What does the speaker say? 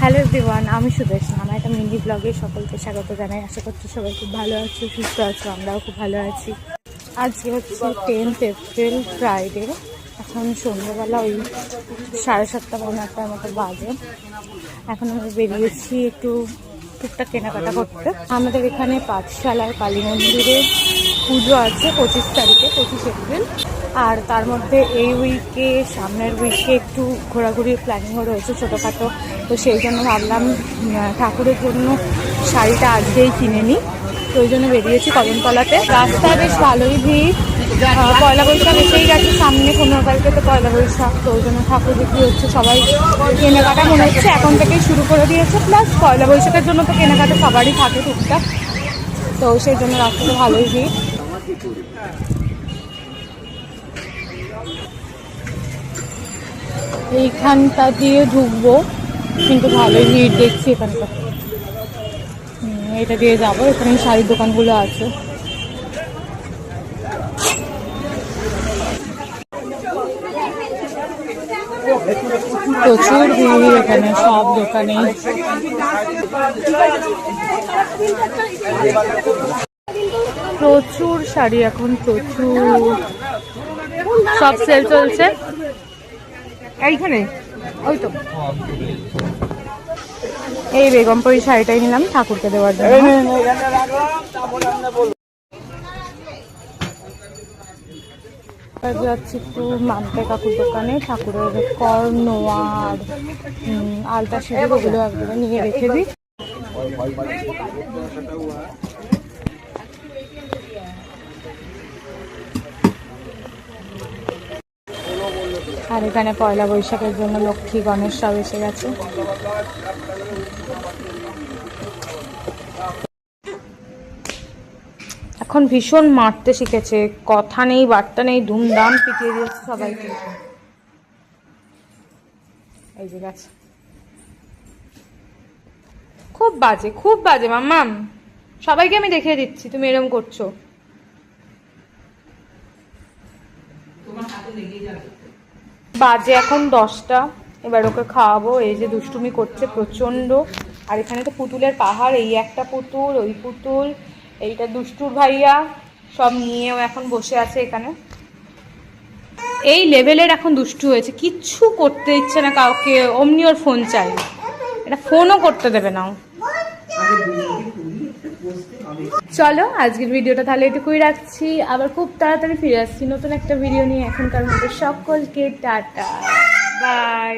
Hello everyone, আমি সুদেশনা। আমার একটা মিনি ব্লগে সকলকে স্বাগত জানাই। আশা করছি সবাই খুব ভালো আছো, সুস্থ আছো। আমরাও খুব ভালো আছি। আজকে হচ্ছে 10th এপ্রিল, ফ্রাইডে। এখন সন্ধ্যেবেলা ওই 7:30-8টার মতো বাজে। এখন আমরা বেরিয়েছি একটু টুকটাক কেনাকাটা করতে। আমাদের এখানে পাঠশালার কালী মন্দিরে পুজো আছে 25 তারিখে, 25 এপ্রিল। আর তার মধ্যে এই উইকে, সামনের উইকে একটু ঘোরাঘুরির প্ল্যানিংও রয়েছে ছোটোখাটো। তো সেই জন্য ভাবলাম ঠাকুরের জন্য শাড়িটা আজকেই কিনে নিই। তো ওই জন্য বেরিয়েছি কদমতলাতে। রাস্তায় বেশ ভালোই ভিড়। পয়লা বৈশাখ এসেই গেছে সামনে, 15 তারিখে তো পয়লা বৈশাখ। তো ওই জন্য ঠাকুর বিক্রি হচ্ছে, সবাই কেনাকাটা মনে হচ্ছে এখন থেকেই শুরু করে দিয়েছে। প্লাস পয়লা বৈশাখের জন্য তো কেনাকাটা সবারই থাকে টুকটাক। তো সেই জন্য রাস্তাতে ভালোই ভিড়। এইখানটা দিয়ে ঢুকবো, কিন্তু ভালোই ভিড় দেখছি এখানটা। এটা দিয়ে যাবো, এখানে শাড়ির দোকানগুলো আছে। প্রচুর ভিড় এখানে, সব দোকানে। প্রচুর শাড়ি এখন, প্রচুর সব সেল চলছে এইখানে। ওই তো এই বেগমপুরি শাড়িটাই নিলাম ঠাকুরকে দেওয়ার জন্য। যাচ্ছি একটু মানতে কাকুর দোকানে, ঠাকুরের কর্ণ আর আলতা সিঁদুর ওগুলো একবারে নিয়ে রেখে দিই। আর এখানে পয়লা বৈশাখের জন্য লক্ষ্মী গণেশ সব এসে গেছে। এখন ভীষণ মারতে শিখেছে, কথা নেই বার্তা নেই, ধুমধাম পিটিয়ে দিয়েছে সবাইকে। এই যে গেছে, খুব বাজে, খুব বাজে মাম্মাম। সবাইকে আমি দেখিয়ে দিচ্ছি, তুমি এরকম করছো। বাজে এখন 10টা, এবার ওকে খাওয়াবো। এই যে দুষ্টুমি করছে প্রচন্ড। আর এখানে তো পুতুলের পাহাড়, এই একটা পুতুল, ওই পুতুল, এইটা দুষ্টুর ভাইয়া, সব নিয়েও এখন বসে আছে এখানে। এই লেভেলের এখন দুষ্টু হয়েছে, কিচ্ছু করতে ইচ্ছে না কাউকে, অমনি ওর ফোন চাই। এটা ফোনও করতে দেবে না। চলো আজকের ভিডিওটা তাহলে এটুকুই রাখছি, আবার খুব তাড়াতাড়ি ফিরে আসছি নতুন একটা ভিডিও নিয়ে। এখনকার মতো সকলকে টাটা, বাই।